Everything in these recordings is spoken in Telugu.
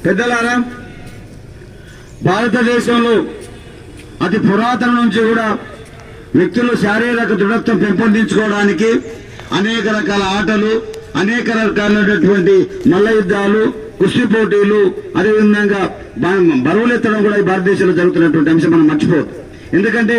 పెద్దలారా, భారతదేశంలో అతి పురాతన నుంచి కూడా వ్యక్తులు శారీరక దృఢత్వం పెంపొందించుకోవడానికి అనేక రకాల ఆటలు, అనేక రకాలైనటువంటి మల్ల యుద్ధాలు, కుస్తీ పోటీలు, అదేవిధంగా బరువులెత్తడం కూడా ఈ భారతదేశంలో జరుగుతున్నటువంటి అంశం మనం మర్చిపోవద్దు. ఎందుకంటే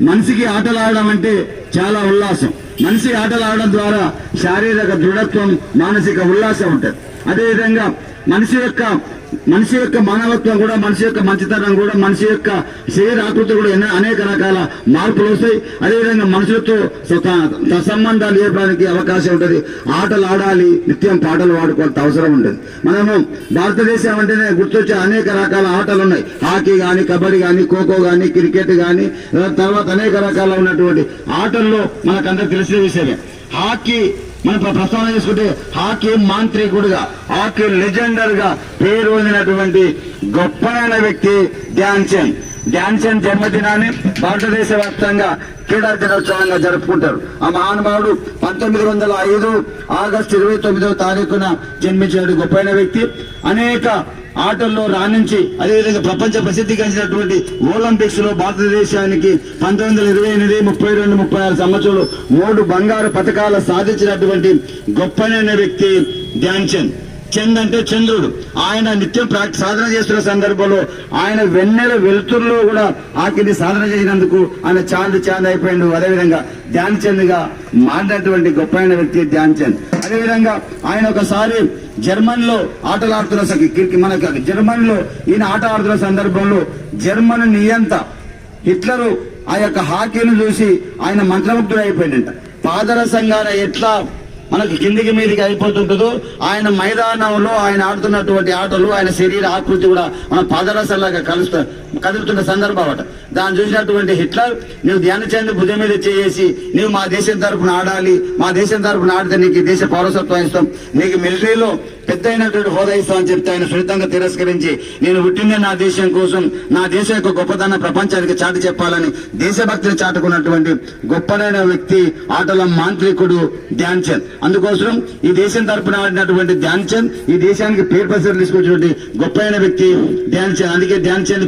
మనిషికి ఆటలు ఆడడం అంటే చాలా ఉల్లాసం. మనిషి ఆటలు ఆడడం ద్వారా శారీరక దృఢత్వం, మానసిక ఉల్లాసం ఉంటుంది. అదేవిధంగా మనిషి యొక్క మానవత్వం కూడా, మనిషి యొక్క మంచితనం కూడా, మనిషి యొక్క శరీర ఆకృతి కూడా అనేక రకాల మార్పులు వస్తాయి. అదేవిధంగా మనుషులతో సంబంధాలు ఏర్పడడానికి అవకాశం ఉంటుంది. ఆటలు ఆడాలి, నిత్యం పాటలు పాడుకోవాల్సిన అవసరం ఉంటుంది. మనము భారతదేశం అంటేనే గుర్తొచ్చే అనేక రకాల ఆటలు ఉన్నాయి. హాకీ కానీ, కబడ్డీ కానీ, ఖోఖో కానీ, క్రికెట్ కానీ, తర్వాత అనేక రకాల ఉన్నటువంటి ఆటల్లో మనకందరూ తెలిసిన విషయమే. హాకీ మనం ప్రస్తావన చేసుకుంటే, హాకీ మాంత్రికుడుగా, హాకీ లెజెండర్ గా పేరు పొందినటువంటి గొప్పనైన వ్యక్తి ధ్యాన్ చంద్. ధ్యాన్ చంద్ జన్మదినాన్ని భారతదేశ వ్యాప్తంగా క్రీడా దినోత్సవంగా జరుపుకుంటారు. ఆ మహానుభావుడు 1905 ఆగస్టు 29వ తారీఖున జన్మించిన గొప్పైన వ్యక్తి. అనేక ఆటల్లో రాణించి, అదేవిధంగా ప్రపంచ ప్రసిద్ధిగాంచినటువంటి ఒలింపిక్స్ లో భారతదేశానికి 1928, 32, 36 సంవత్సరాలు 3 బంగారు పథకాలు సాధించినటువంటి గొప్పనైన వ్యక్తి ధ్యాన్ చంద్. చంద్ అంటే చంద్రుడు. ఆయన నిత్యం సాధన చేస్తున్న సందర్భంలో ఆయన వెన్నెల వెలుతురులో కూడా ఆకిని సాధన చేసినందుకు ఆయన చాంద్ అయిపోయిండు. అదేవిధంగా ధ్యాన్ చంద్ గా మారినటువంటి గొప్పైన వ్యక్తి ధ్యాన్ చంద్. అదేవిధంగా ఆయన ఒకసారి జర్మన్ లో ఆటలు ఆడుతున్న జర్మన్ లో ఈయన ఆట ఆడుతున్న సందర్భంలో జర్మన్ నియంత హిట్లరు ఆ యొక్క హాకీని చూసి ఆయన మంత్రముగ్ధుడు అయిపోయిందంట. పాదరసంగాన ఎట్లా మనకి కిందికి మీదికి అయిపోతుంటుందో, ఆయన మైదానంలో ఆయన ఆడుతున్నటువంటి ఆటలు, ఆయన శరీర ఆకృతి కూడా మన పాదరసంలాగా కదులుతున్న సందర్భం అట. దాన్ని చూసినటువంటి హిట్లర్, నువ్వు ధ్యాన్ చంద్ భుజం మీద చేసి నువ్వు మా దేశం తరఫున ఆడాలి, మా దేశం తరఫున ఆడితే నీకు దేశ పౌరసత్వం ఇస్తాం, నీకు మిలిటరీలో పెద్ద అయినటువంటి హోదా ఇస్తాం అని చెప్తే ఆయన సున్నితంగా తిరస్కరించి, నేను పుట్టిందే నా దేశం కోసం, నా దేశం యొక్క గొప్పతనం ప్రపంచానికి చాటి చెప్పాలని దేశభక్తిని చాటుకున్నటువంటి గొప్పదైన వ్యక్తి ఆటల మాంత్రికుడు ధ్యాన్ చంద్. అందుకోసం ఈ దేశం తరఫున ఆడినటువంటి ధ్యాన్ చంద్ ఈ దేశానికి పేరు ప్రసిద్ధి తీసుకొచ్చినటువంటి గొప్పైన వ్యక్తి ధ్యాన్ చంద్. అందుకే ధ్యాన్ చంద్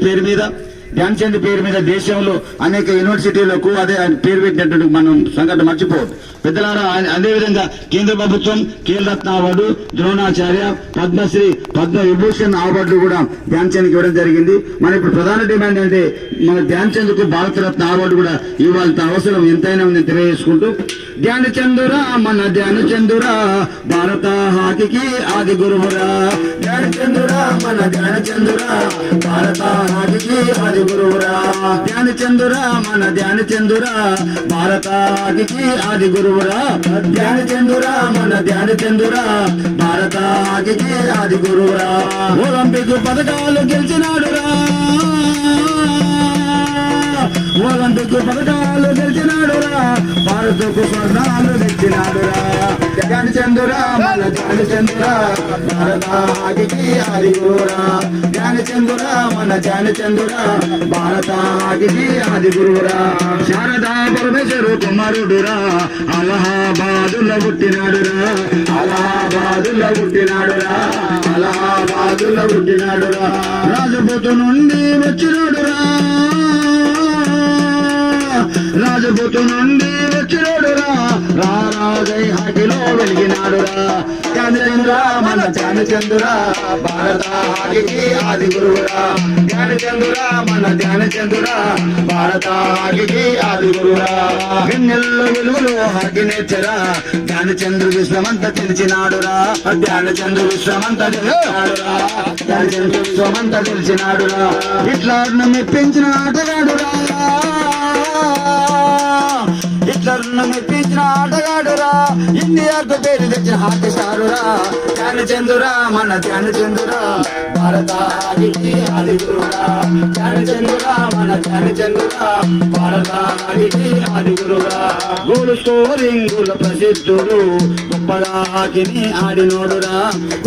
పేరు మీద దేశంలో అనేక యూనివర్సిటీలకు అదే ఆయన పేరు పెట్టినటువంటి మనం సంఘటన మర్చిపోవద్దు. పెద్దలారా, అదేవిధంగా కేంద్ర ప్రభుత్వం ఖేల్రత్న అవార్డు, ద్రోణాచార్య, పద్మశ్రీ, పద్మవిభూషణ్ అవార్డు కూడా ధ్యాన్ చంద్ ఇవ్వడం జరిగింది. మన ఇప్పుడు ప్రధాన డిమాండ్ అంటే మన ధ్యాన్ చంద్ కు భారతరత్న అవార్డు కూడా ఇవ్వాల్సిన అవసరం ఎంతైనా ఉందని తెలియజేసుకుంటూ, ధ్యాన్ చందురా మన ధ్యాన్ చందురా భారత హాకీకి ఆది గురువురా, ధ్యాన్ చందురా మన ధ్యాన్ చందురా భారత హాకీకి ఆది గురువురా, ధ్యాన్ చందురా మన ధ్యాన్ చందురా భారత హాకీకి ఆది గురువురా, ధ్యాన్ చందురా మన ధ్యాన్ చందురా భారత హాకీకి ఆది గురువురా, ఒలింపిక్ పథకాలు గెలిచినాడురా, ఒలింపిక్ పథకాలు గెలిచినాడురా, భారతకు స్వర్ణాలు తెచ్చినాడురా, ధ్యాన్ చందురా మన ధ్యాన్ చందురా భారత హాకీకి ఆది గురువురా, ధ్యాన్ చందురా మన ధ్యాన్ చందురా భారత హాకీకి ఆది గురువురా, శారదా పరమేశ్వరు కుమారుడురా, అలహాబాదులో పుట్టినాడురా, అలహాబాదులో పుట్టినాడురా, అలహాబాదులో పుట్టినాడురా, రాజపూతు నుండి వచ్చినాడురా, రాజపూతు నుండి వచ్చినాడురా, రారాజై హాకీలో వెలిగినాడురా, ధ్యాన్ చందురా మన ధ్యాన్ చందురా భారత హాకీకి ఆది గురువురా, ధ్యాన్ చందురా మన ధ్యాన్ చందురా భారత హాకీకి ఆది గురువురా, వెన్నెల్లో వెలుగులో హాకీ నేర్చరా, ధ్యాన్ చంద్రు విశ్వమంతా తెలిసినాడురా, ధ్యాన్ చంద్రు విశ్వమంతా తెలిసినాడురా, ధ్యాన్ చంద్రు విశ్వమంతా తెలిసినాడురా, హిట్లర్ను మెప్పించిన ఆటగాడురా, హిట్లర్ను మెప్పించిన ఆటగాడురా, ఇండియాకు పేరు తెచ్చిన హాకీ స్టారురా, ధ్యాన్ చందురా మన ధ్యాన్ చందురా భారత హాకీకి ఆది గురువురా, ధ్యాన్ చందురా మన ధ్యాన్ చందురా భారత హాకీకి ఆది గురువురా, గోల్ స్కోరింగుల ప్రసిద్ధుడు, గొప్పగా హాకీని ఆడినోడురా,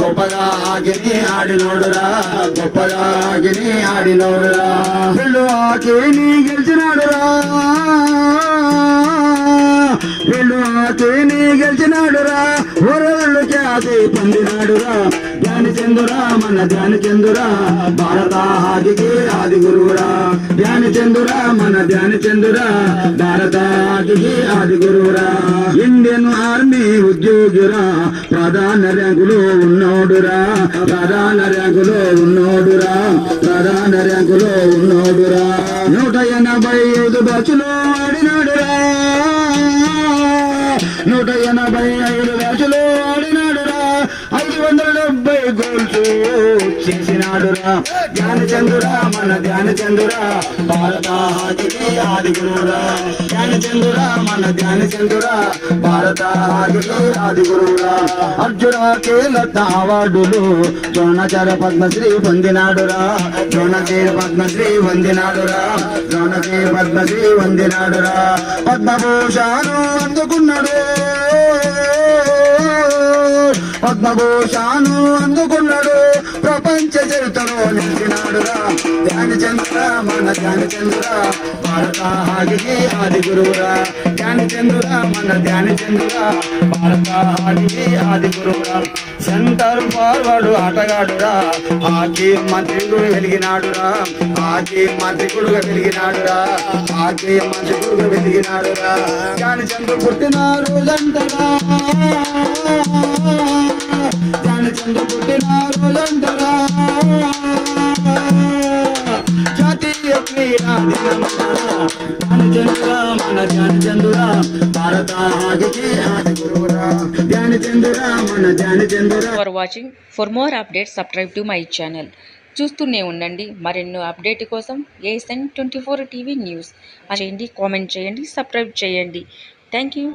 గొప్పగా హాకీని ఆడినోడురా, గొప్పగా హాకీని ఆడినోడురా, వీళ్ళు హాకీని గెలిచినాడురా, వీళ్ళు గెలిచినాడురా ఓరళ్ళు ఖ్యాతి పొందినాడురా ధ్యానచందురా మన ధ్యానచందురా భారత హాకీకి ఆది గురువురా ధ్యానచందురా మన ధ్యానచందురా భారత హాకీకి ఆది గురువురా ఇండియన్ ఆర్మీ ఉద్యోగిరా ప్రధాన ర్యాంకులో ఉన్నోడురా ప్రధాన ర్యాంకులో ఉన్నోడురా ప్రధాన ర్యాంకులో ఉన్నోడురా 185 బ్యాచ్లో ఆడినాడురా 185 బ్యాచ్లో ఆడినాడురా 570 గోల్స్ చేసినాడురా ధ్యానచందురా మన ధ్యానచందురా భారత హాకీకి ఆది గురువురా ధ్యానచందురా మన ధ్యానచందురా భారత హాకీకి ఆది గురువురా అర్జున ఖేలరత్న అవార్డులు ద్రోణాచార్య పద్మశ్రీ పొందినాడురా ద్రోణాచార్య పద్మశ్రీ పొందినాడురా ద్రోణాచార్య పద్మశ్రీ పొందినాడురా పద్మభూషణ్ అందుకున్నాడు పద్మభూషణ్ అందుకున్నాడు ప్రపంచ చరిత్రలో నిలిచినాడురా ధ్యానచంద్ర మన ధ్యానచంద్ర భారత హాకీకి ఆది గురువురా ధ్యానచంద్ర మన ధ్యానచంద్ర భారత హాకీకి ఆది గురువురా సెంటర్ ఫార్వర్డ్ ఆటగాడురా హాకీ మంత్రికుడు వెలిగినాడురా హాకీ మంత్రికుడుగా వెలిగినాడురా హాకీ మంత్రికుడుగా వెలిగినాడురా ధ్యానచంద్ర పుట్టిన రోజంటరా ధ్యానచంద్ర పుట్టిన రోజంటరా జాతీయ క్రీడా ధ్యానచంద్ర మన ధ్యానచంద్ర భారత హాకీకి ఆది గురువురా ధ్యానచంద్ర మన Dhyanachandra. For watching. For more updates subscribe to my channel. చూస్తూనే ఉండండి మరెన్నో అప్డేట్ కోసం ASN 24 టీవీ న్యూస్ చేయండి, కామెంట్ చేయండి, సబ్స్క్రైబ్ చేయండి. Thank you.